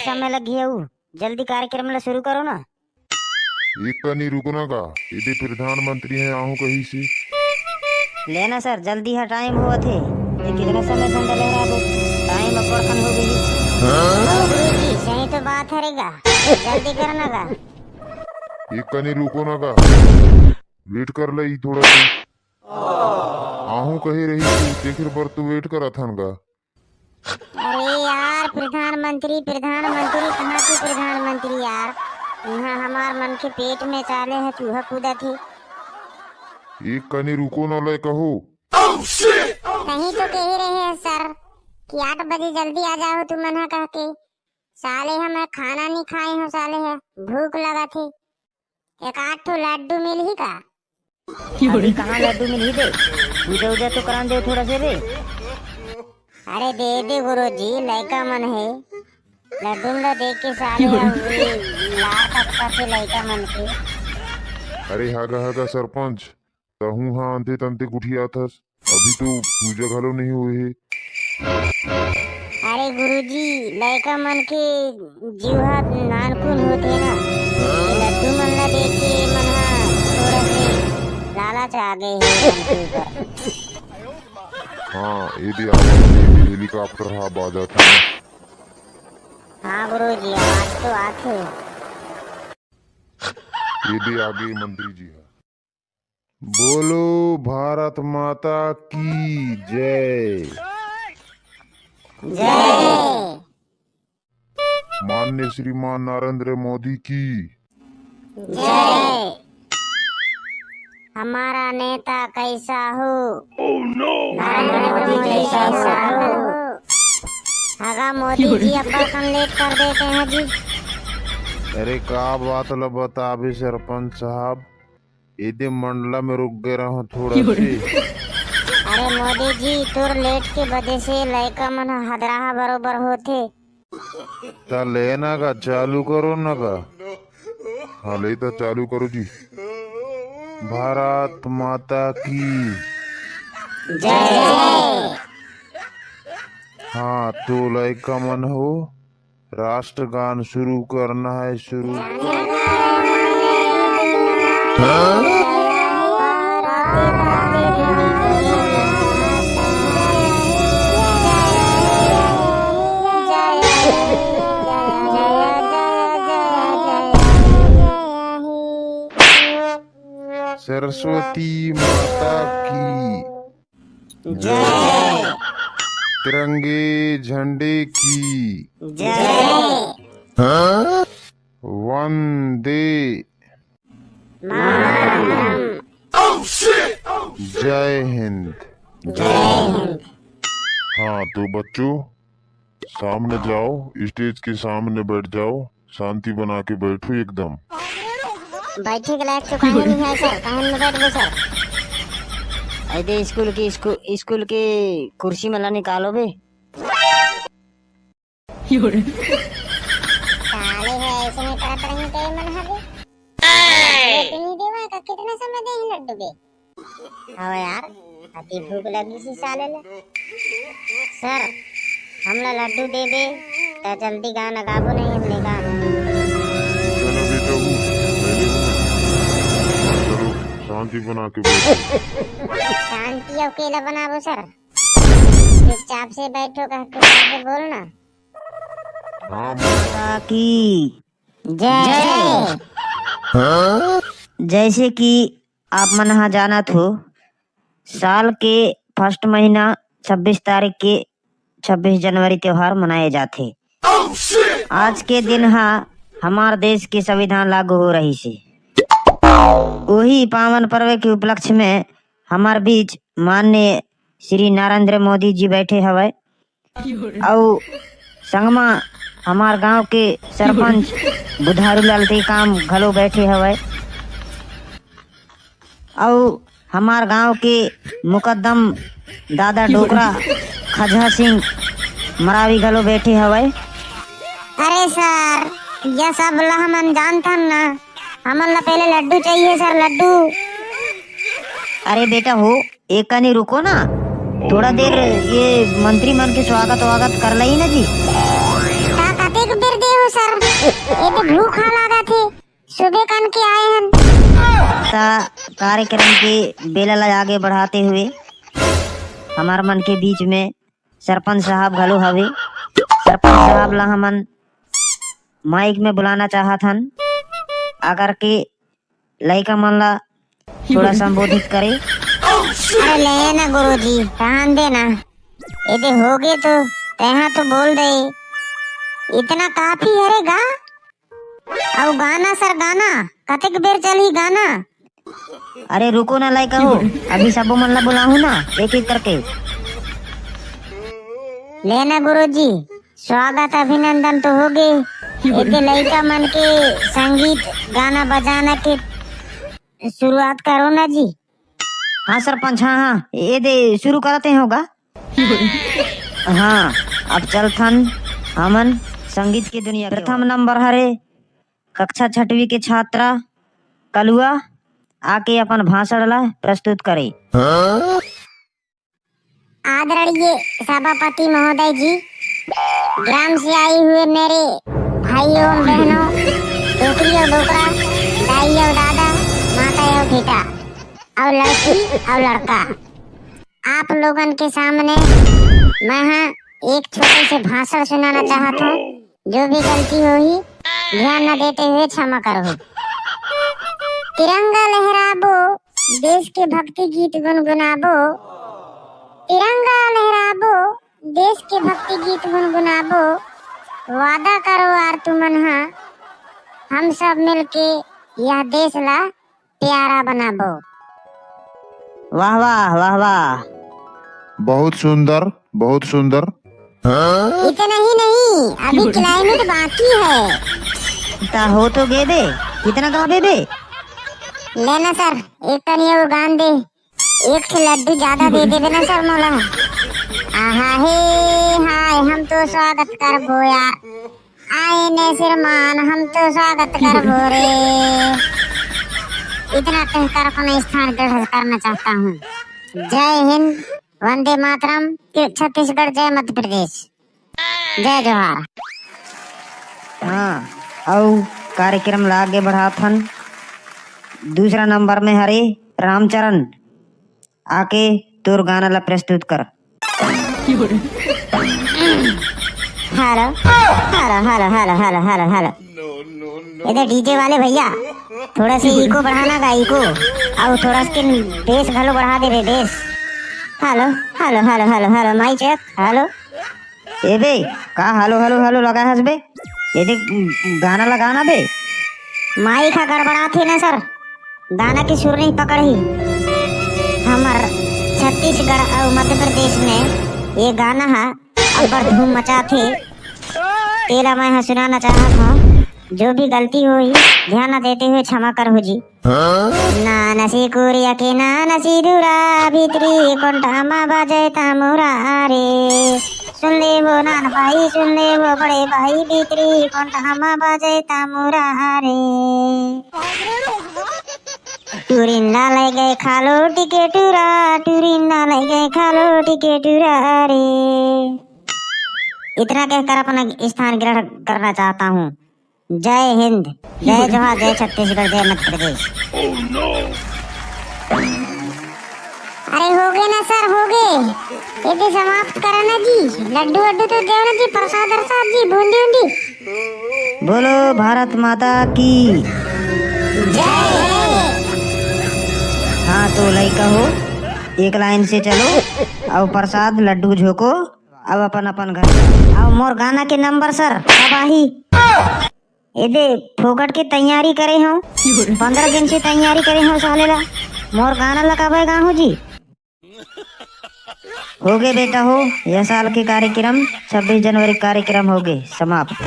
समय लग गया हूँ, जल्दी कार्यक्रम ला शुरू करो ना। एक का नहीं रुकना का, यदि प्रधानमंत्री हैं आहू कहीं से। लेना सर, जल्दी है, टाइम हुआ थे। ये कितना समय से अंदर रहा वो, टाइम अपर्खन हो गई। गुरुजी सही तो बात है रेगा, जल्दी करना का। एक का नहीं रुको ना का, वेट कर लई थोड़ा सी। आहू कही रही थी तेखिर पर तू वेट करा था का। अरे यार प्रधानमंत्री प्रधानमंत्री कहाँ की प्रधानमंत्री यार, यहाँ हमार मन के पेट में चाले है चूहा कूदा थे। एक का नहीं रुको ना लय कहो। कहीं तो कह रहे हैं सर कि 8 बजे जल्दी आ जाओ तुम मना कह के। साले हमें खाना नहीं खाए हो साले है, भूख लगा थे। एक 8 लड्डू मिल ही का। अभी कहाँ लड्डू मिल ही दे, पूजा उजा तो करा दे थोड़ा से रे। अरे दे दे गुरुजी, लड़का मन है, लड्डू ला देख के साले लार पक्का से लड़का मन के। अरे हागा सरपंच, तहू हाँ अंते तंते कुठिया थस, अभी तो पूजा घलो नहीं हुई है। अरे गुरुजी लड़का मन के जीवा नानकुन होते ना, लड्डू मन ला देख के मन थोड़ा से लालच आ गए है मन के ऊपर। हाँ यदि आवाज हेलीकॉप्टर हाँ बाजा था। हाँ गुरुजी आवाज तो आते। यदि आगे मंत्री जी है। बोलो भारत माता की जय। जय। माननीय श्रीमान नरेंद्र मोदी की जय। हमारा नेता कैसा हो? नरेंद्र मोदी कैसा हो? आगा मोदी जी अपन लेट कर देते हैं जी। अरे का बात ला बता भी सरपंच साहब, यदि मंडला में रुक गए रहो थोड़ा सी। अरे मोदी जी तुर लेट के वजह से लड़का मन हदराहा बरोबर होते। ता लेना का चालू करो ना का। हाँ ले तो चालू करो जी। भारत माता की जय। हाँ तो लड़का मन हो, राष्ट्रगान शुरू करना है, शुरू। सरस्वती माता की जय। तिरंगे झंडे की जय। वंदे जय हिंद। हाँ तो बच्चों सामने जाओ, स्टेज के सामने बैठ जाओ, शांति बना के बैठो एकदम। बैठे के लायक तो कहीं नहीं है सर, कहीं में बैठ गए सर। ऐसे स्कूल के कुर्सी में ला निकालो बे। साले है ऐसे में तरह तरह के मन हवे। नहीं देवा का कितना समय दे लड्डू बे। हाँ यार अति भूख लगी सी साले ला। सर हमला लड्डू दे दे तो जल्दी गाना गाबो नहीं हमने गाना। शांति बना के बैठो। शांति अकेला बनाबो सर, चुपचाप से बैठो कह के बोलना। हाँ माता की जय। जैसे कि आप मन यहाँ जाना थो, साल के फर्स्ट महीना 26 तारीख के 26 जनवरी त्योहार मनाए जाते। आज के दिन हमार देश के संविधान लागू हो रही से, वही पावन पर्व के उपलक्ष्य में हमार बीच माननीय श्री नरेंद्र मोदी जी बैठे हवे और संगमा हमार गांव के सरपंच बुधारू लाल काम घलो बैठे हवे और हमार गांव के मुकद्दम दादा डोकरा खजा सिंह मरावी घलो बैठे हवे। अरे सर यह सब ला हम जानता ना, हमन ला पहले लड्डू चाहिए सर, लड्डू। अरे बेटा हो एक कनी रुको ना, थोड़ा देर ये मंत्री मन के स्वागत वागत कर लही ना जी। कतेक देर दे हो ये तो भूखा लगा थे, सुबह कन के आए हैं। कार्यक्रम के बेला ला आगे बढ़ाते हुए हमार मन के बीच में सरपंच साहब घलो हवे। सरपंच साहब ला हमन माइक में बुलाना चाहत हन, अगर के लइका मन ला थोड़ा संबोधित करे। अरे ले ना गुरुजी, रहन देना, यदि होगे तो तहाँ तो बोल दे, इतना काफी है रे गा। और गाना सर गाना कतेक बेर चली गाना। अरे रुको ना लइका हो, अभी सबो मन ला बुलाहू ना एक एक करके। लेना गुरुजी, स्वागत अभिनंदन तो हो गए। यदि लड़का मन के संगीत गाना बजाना के शुरुआत करो ना जी। हाँ सरपंच, हाँ ये दे शुरू करते होगा। हाँ अब चलथन हमन संगीत की दुनिया। प्रथम नंबर हरे कक्षा 6वीं के छात्रा कलुआ, आके अपन भाषण ला प्रस्तुत करे। आदरणीय सभापति महोदय जी, ग्राम से आए हुए मेरे भाइयों और बहनों, डोकरी और डोकरा, दाई और दादा, माता और बेटा और लड़की और लड़का, आप लोगन के सामने मैं एक छोटे से भाषण सुनाना चाहता हूँ। जो भी गलती हुई ध्यान न देते हुए क्षमा करो। तिरंगा लहराबो, देश के भक्ति गीत गुनगुनाबो। तिरंगा लहराबो, देश के भक्ति गीत गुनगुनाबो। वादा करो आर तुमन हम सब मिलके यह देश ला प्यारा बनाबो। वाह वाह वाह वाह, बहुत सुंदर, बहुत सुंदर। इतना ही नहीं, अभी क्लाइमेट बाकी है। ता हो तो गे दे, कितना गावे बे? लेना सर, एक तनी और गान दे, एक ठे लड्डू ज्यादा दे देवे ना सर मोला। आहा हे हाय, हम तो स्वागत करबो यार, आए ने श्रीमान, हम तो स्वागत करबो रे। इतना कहकर अपना स्थान ग्रहण करना चाहता हूँ। जय हिंद, वंदे मातरम, छत्तीसगढ़, जय मध्य प्रदेश, जय जोहार। हाँ और कार्यक्रम ला आगे बढ़ाथन। दूसरा नंबर में हरे रामचरण, आके तोर गाना ला प्रस्तुत कर। Hello hello hello hello hello hello hello, इधर डीजे वाले भैया थोड़ा सा इको बढ़ाना गा, इको, और थोड़ा सा बेस घलो बढ़ा दे रे, bass. Hello hello hello hello hello, mic check, hello. ए बे का हेलो हेलो हेलो लगा हस बे? ये देख गाना लगाना बे। माइक गड़बड़ा थे ना सर, गाना की सुर नहीं पकड़ी। हमार छत्तीसगढ़ और मध्य प्रदेश में ये गाना है अब्बर धूम मचा थे, तेरा मैं सुनाना चाहा था। जो भी गलती हुई ध्यान न देते हुए क्षमा कर हो जी। ना नसी कुरिया के ना नसी दूरा, भीतरी कोंटामा बाजे तामुरा रे। सुन ले वो नान भाई, सुन ले वो बड़े भाई, भीतरी कोंटामा बाजे तामुरा रे। टूरिन ना ले गए खालो टिकेटूरा, टूरिन ना ले गए खालो टिकेटूरा रे। इतना कहकर अपना स्थान ग्रहण करना चाहता हूँ। जय हिंद, जय जोहार, जय छत्तीसगढ़, जय मध्य प्रदेश। अरे हो गए ना सर, हो गए, ये भी समाप्त करा ना जी। लड्डू वड्डू तो दे ना जी, प्रसाद प्रसाद जी, बूंदी बूंदी। बोलो भारत माता की जय। हाँ तो लइका हो, एक लाइन से चलो और प्रसाद लड्डू झोको, अब अपन अपन घर। और मोर गाना के नंबर सर कब आही? एदे फोकट की तैयारी करे हो, 15 दिन से तैयारी करे हो साले ला। मोर गाना लगा गा हो जी। हो गए बेटा हो, यह साल के कार्यक्रम 26 जनवरी कार्यक्रम हो गए समाप्त।